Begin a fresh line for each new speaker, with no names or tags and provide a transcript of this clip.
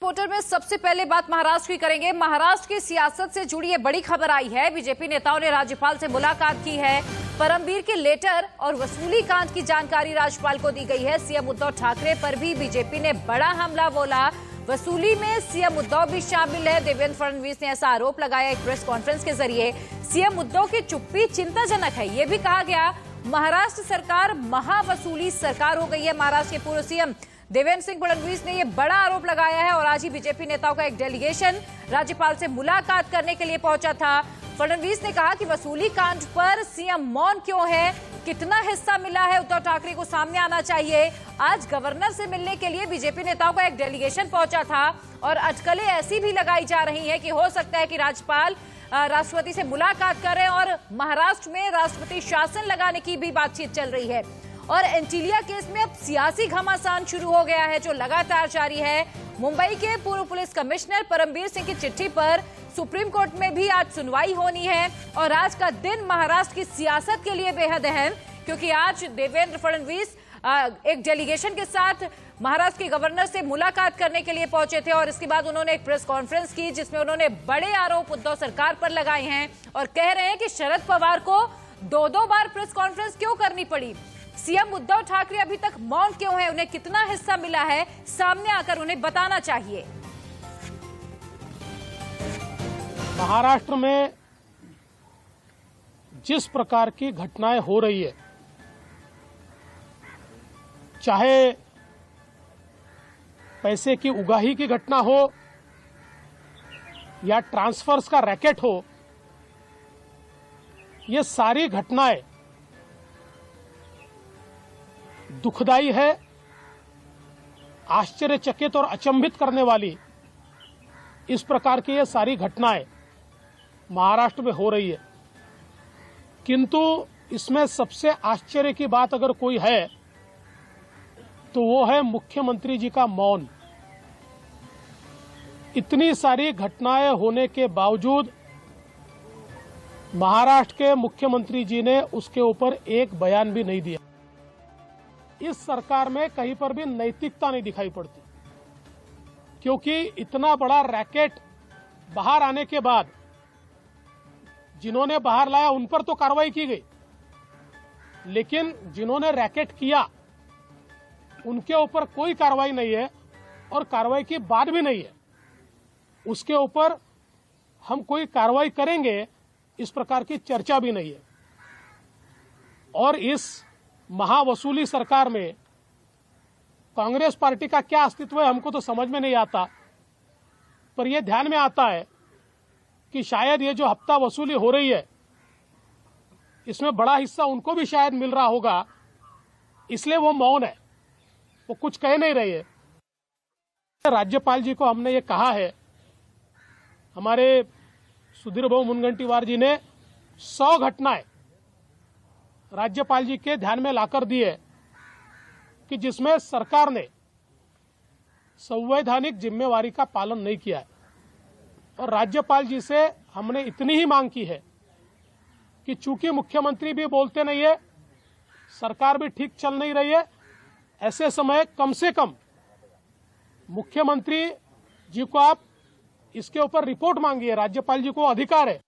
Reporter में सबसे पहले बात महाराष्ट्र की करेंगे। महाराष्ट्र की सियासत से जुड़ी ये बड़ी खबर आई है। बीजेपी नेताओं ने राज्यपाल से मुलाकात की है। परमबीर के लेटर और वसूली कांड की जानकारी राज्यपाल को दी गई है। सीएम उद्धव ठाकरे पर भी बीजेपी ने बड़ा हमला बोला। वसूली में सीएम उद्धव भी शामिल है। देवेंद्र फडणवीस ने ऐसा आरोप लगाया एक प्रेस कॉन्फ्रेंस के जरिए। सीएम उद्धव की चुप्पी चिंताजनक है, ये भी कहा गया। महाराष्ट्र सरकार महावसूली सरकार हो गई है। महाराष्ट्र के पूर्व सीएम देवेंद्र सिंह फडणवीस ने यह बड़ा आरोप लगाया है और आज ही बीजेपी नेताओं का एक डेलीगेशन राज्यपाल से मुलाकात करने के लिए पहुंचा था। फडणवीस ने कहा कि वसूली कांड पर सीएम मौन क्यों है, कितना हिस्सा मिला है, उद्धव ठाकरे को सामने आना चाहिए। आज गवर्नर से मिलने के लिए बीजेपी नेताओं का एक डेलीगेशन पहुंचा था और अटकलें ऐसी भी लगाई जा रही हैं कि हो सकता है कि राज्यपाल राष्ट्रपति से मुलाकात करें और महाराष्ट्र में राष्ट्रपति शासन लगाने की भी बातचीत चल रही है। और एंटीलिया केस में अब सियासी घमासान शुरू हो गया है जो लगातार जारी है। मुंबई के पूर्व पुलिस कमिश्नर परमबीर सिंह की चिट्ठी पर सुप्रीम कोर्ट में भी आज सुनवाई होनी है और आज का दिन महाराष्ट्र की सियासत के लिए बेहद अहम, क्योंकि आज देवेंद्र फडणवीस एक डेलीगेशन के साथ महाराष्ट्र के गवर्नर से मुलाकात करने के लिए पहुंचे थे और इसके बाद उन्होंने एक प्रेस कॉन्फ्रेंस की जिसमें उन्होंने बड़े आरोप उद्धव सरकार पर लगाए हैं और कह रहे हैं कि शरद पवार को दो बार प्रेस कॉन्फ्रेंस क्यों करनी पड़ी। सीएम उद्धव ठाकरे अभी तक मौन क्यों है, उन्हें कितना हिस्सा मिला है, सामने आकर उन्हें बताना चाहिए।
महाराष्ट्र में जिस प्रकार की घटनाएं हो रही है, चाहे पैसे की उगाही की घटना हो या ट्रांसफर्स का रैकेट हो, ये सारी घटनाएं दुखदाई है, आश्चर्यचकित और अचंभित करने वाली इस प्रकार की ये सारी घटनाएं महाराष्ट्र में हो रही है। किंतु इसमें सबसे आश्चर्य की बात अगर कोई है तो वो है मुख्यमंत्री जी का मौन। इतनी सारी घटनाएं होने के बावजूद महाराष्ट्र के मुख्यमंत्री जी ने उसके ऊपर एक बयान भी नहीं दिया। इस सरकार में कहीं पर भी नैतिकता नहीं दिखाई पड़ती, क्योंकि इतना बड़ा रैकेट बाहर आने के बाद जिन्होंने बाहर लाया उन पर तो कार्रवाई की गई, लेकिन जिन्होंने रैकेट किया उनके ऊपर कोई कार्रवाई नहीं है और कार्रवाई की बात भी नहीं है। उसके ऊपर हम कोई कार्रवाई करेंगे इस प्रकार की चर्चा भी नहीं है। और इस महावसूली सरकार में कांग्रेस पार्टी का क्या अस्तित्व है हमको तो समझ में नहीं आता, पर यह ध्यान में आता है कि शायद ये जो हफ्ता वसूली हो रही है इसमें बड़ा हिस्सा उनको भी शायद मिल रहा होगा, इसलिए वो मौन है, वो कुछ कह नहीं रही है। राज्यपाल जी को हमने ये कहा है, हमारे सुधीर भाऊ मुनगंटीवार जी ने 100 घटनाएं राज्यपाल जी के ध्यान में लाकर दी है कि जिसमें सरकार ने संवैधानिक जिम्मेवारी का पालन नहीं किया है। और राज्यपाल जी से हमने इतनी ही मांग की है कि चूंकि मुख्यमंत्री भी बोलते नहीं है, सरकार भी ठीक चल नहीं रही है, ऐसे समय कम से कम मुख्यमंत्री जी को आप इसके ऊपर रिपोर्ट मांगिए। राज्यपाल जी को अधिकार है